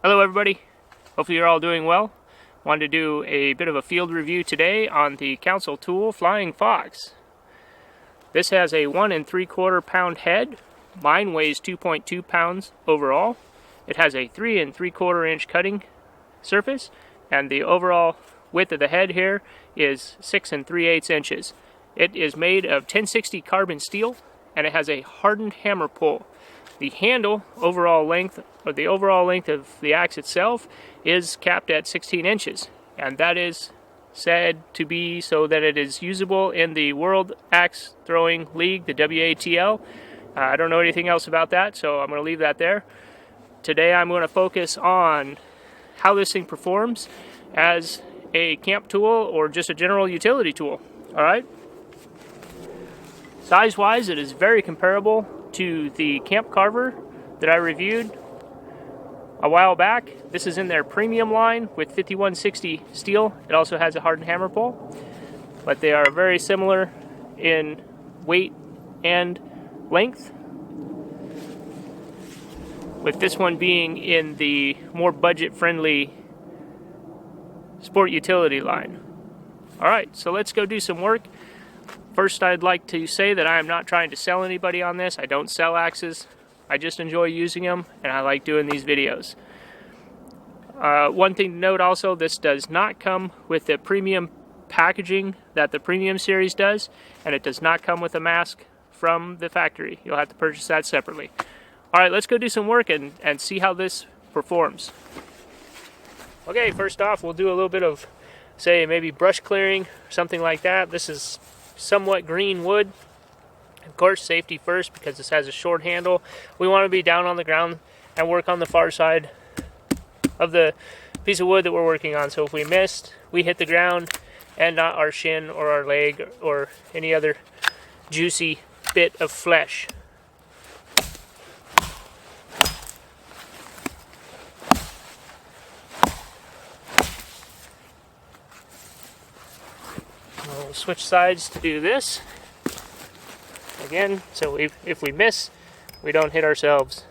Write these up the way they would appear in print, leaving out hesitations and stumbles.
Hello everybody, hopefully you're all doing well. Wanted to do a bit of a field review today on the Council Tool Flying Fox. This has a 1 3/4 pound head. Mine weighs 2.2 pounds overall. It has a 3 3/4 inch cutting surface, and the overall width of the head here is 6 3/8 inches. It is made of 1060 carbon steel, and it has a hardened hammer pull. The handle overall length of the axe itself is capped at 16 inches, and that is said to be so that it is usable in the World Axe Throwing League, the WATL. I don't know anything else about that, so I'm going to leave that there. Today I'm going to focus on how this thing performs as a camp tool or just a general utility tool. Alright? Size-wise, it is very comparable to the Camp Carver that I reviewed a while back. This is in their premium line with 5160 steel. It also has a hardened hammer pull, but they are very similar in weight and length, with this one being in the more budget-friendly sport utility line. Alright, so let's go do some work. First, I'd like to say that I am not trying to sell anybody on this. I don't sell axes. I just enjoy using them, and I like doing these videos. One thing to note also, this does not come with the premium packaging that the premium series does, and it does not come with a mask from the factory. You'll have to purchase that separately. Alright, let's go do some work and see how this performs. Okay, first off, we'll do a little bit of, say, maybe brush clearing, something like that. This is somewhat green wood. Of course, safety first, because this has a short handle. We want to be down on the ground and work on the far side of the piece of wood that we're working on. So if we missed, we hit the ground and not our shin or our leg or any other juicy bit of flesh. We'll switch sides to do this again, so if we miss, we don't hit ourselves.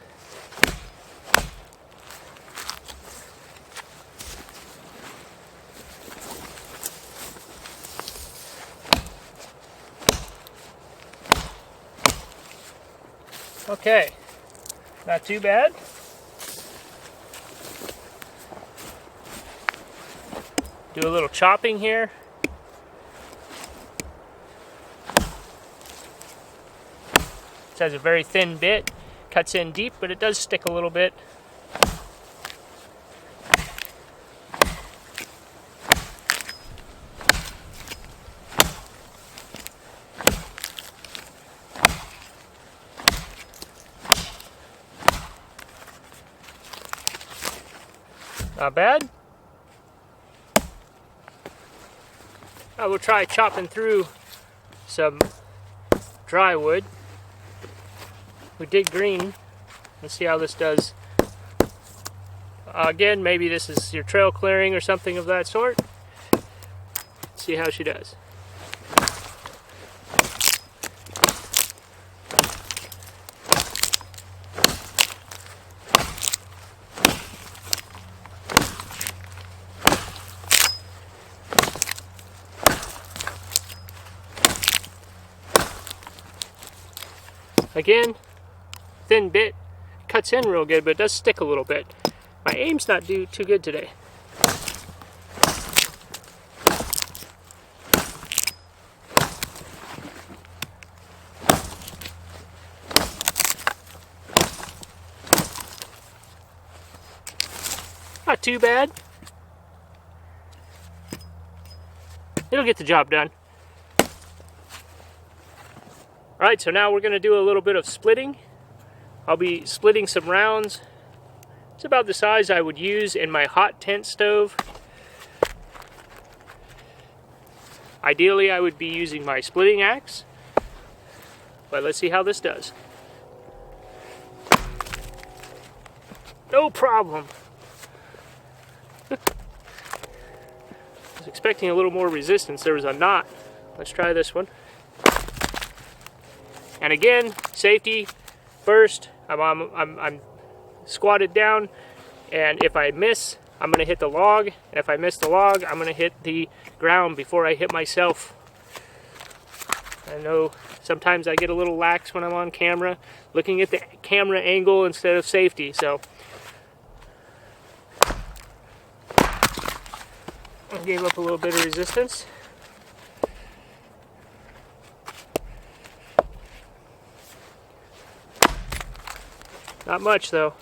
Okay, not too bad. Do a little chopping here. It has a very thin bit, cuts in deep, but it does stick a little bit. Not bad. I will try chopping through some dry wood. We did green. Let's see how this does. Again, maybe this is your trail clearing or something of that sort. Let's see how she does. Again, thin bit, cuts in real good, but it does stick a little bit. My aim's not too good today. Not too bad. It'll get the job done. Alright, so now we're going to do a little bit of splitting. I'll be splitting some rounds. It's about the size I would use in my hot tent stove. Ideally, I would be using my splitting axe, but let's see how this does. No problem. I was expecting a little more resistance. There was a knot. Let's try this one. And again, safety first. I'm squatted down, And if I miss, I'm going to hit the log. And if I miss the log, I'm going to hit the ground before I hit myself. I know sometimes I get a little lax when I'm on camera, looking at the camera angle instead of safety. So I gave up a little bit of resistance. Not much though.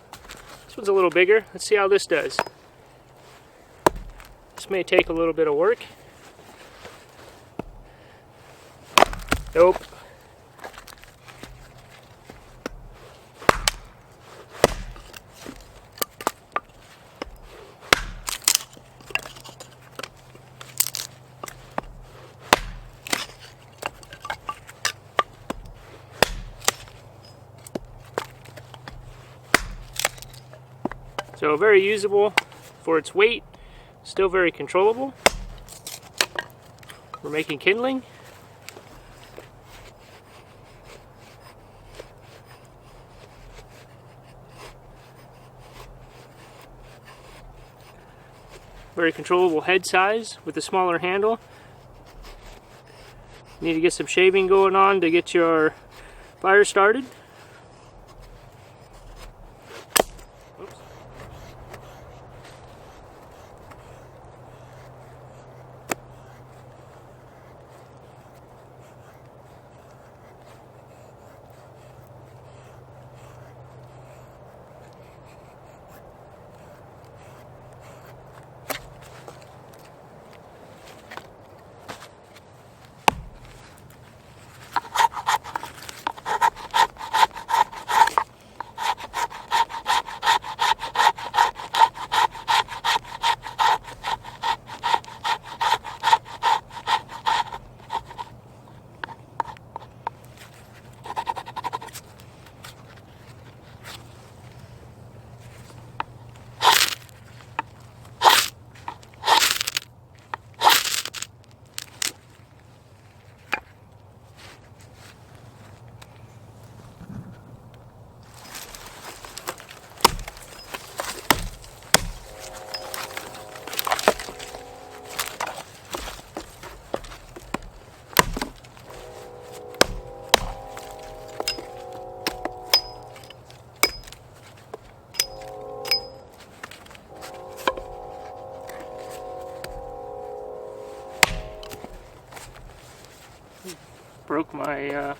This one's a little bigger. Let's see how this does. This may take a little bit of work. Nope. So very usable for its weight, still very controllable. We're making kindling. Very controllable head size with a smaller handle. Need to get some shaving going on to get your fire started. Oops. Broke my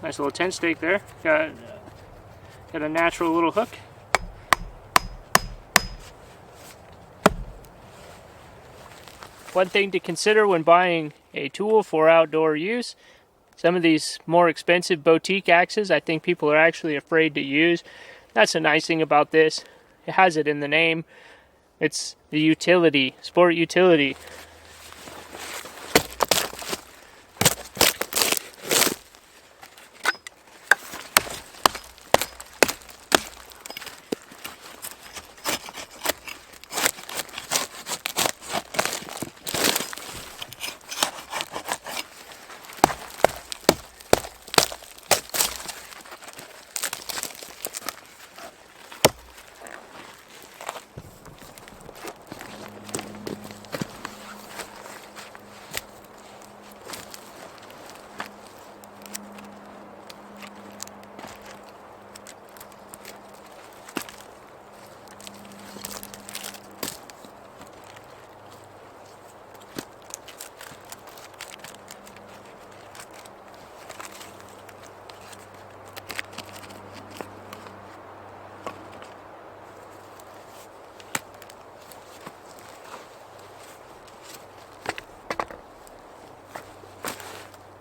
nice little tent stake there. Got a natural little hook. One thing to consider when buying a tool for outdoor use, some of these more expensive boutique axes I think people are actually afraid to use. That's a nice thing about this. It has it in the name. It's the utility, sport utility.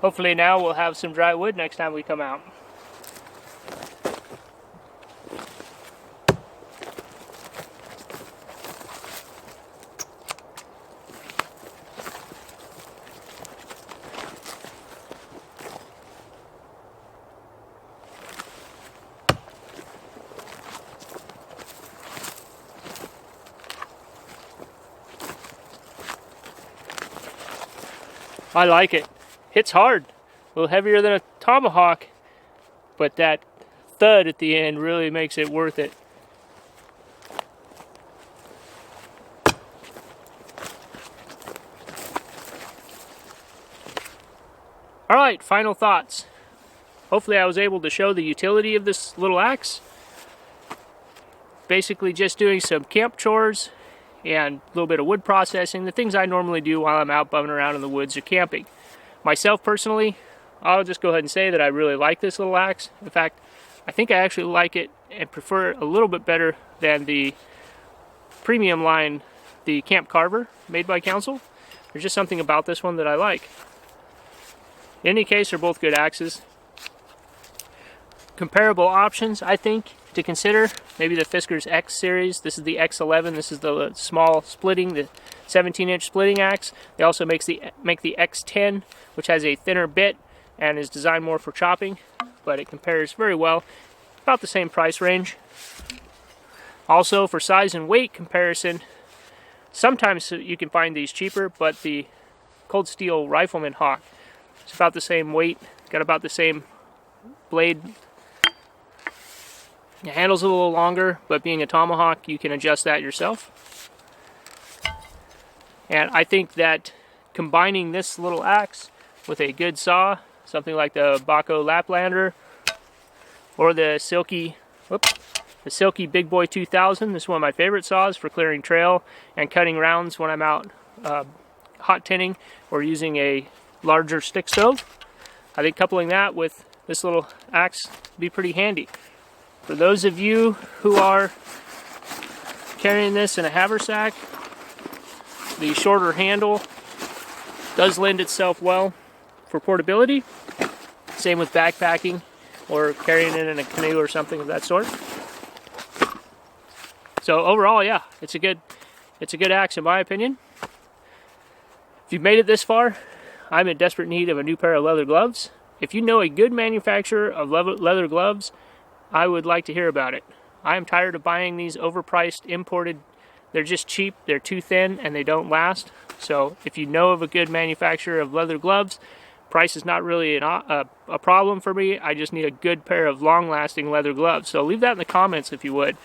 Hopefully now we'll have some dry wood next time we come out. I like it. Hits hard. A little heavier than a tomahawk, but that thud at the end really makes it worth it. Alright, final thoughts. Hopefully I was able to show the utility of this little axe. Basically just doing some camp chores and a little bit of wood processing, the things I normally do while I'm out bumming around in the woods or camping. Myself personally, I'll just go ahead and say that I really like this little axe. In fact, I think I actually like it and prefer it a little bit better than the premium line, the Camp Carver, made by Council. There's just something about this one that I like. In any case, they're both good axes. Comparable options, I think, to consider, maybe the Fisker's X series. This is the X11. This is the small splitting, the 17-inch splitting axe. They also make the X10, which has a thinner bit and is designed more for chopping, but it compares very well. About the same price range. Also, for size and weight comparison, sometimes you can find these cheaper, but the Cold Steel Rifleman Hawk, it's about the same weight, got about the same blade. The handle's a little longer, but being a tomahawk, you can adjust that yourself. And I think that combining this little axe with a good saw, something like the Baco Laplander or the Silky Big Boy 2000, this is one of my favorite saws for clearing trail and cutting rounds when I'm out hot tinning or using a larger stick stove. I think coupling that with this little axe would be pretty handy. For those of you who are carrying this in a haversack, the shorter handle does lend itself well for portability. Same with backpacking or carrying it in a canoe or something of that sort. So overall, yeah, it's a good axe in my opinion. If you've made it this far, I'm in desperate need of a new pair of leather gloves. If you know a good manufacturer of leather gloves, I would like to hear about it. I am tired of buying these overpriced imported. They're just cheap, they're too thin, and they don't last. So if you know of a good manufacturer of leather gloves, price is not really a problem for me. I just need a good pair of long-lasting leather gloves. So leave that in the comments if you would.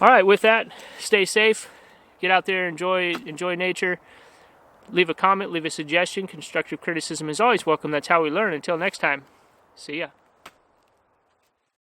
Alright, with that, stay safe. Get out there, enjoy nature. Leave a comment, leave a suggestion. Constructive criticism is always welcome. That's how we learn. Until next time, see ya.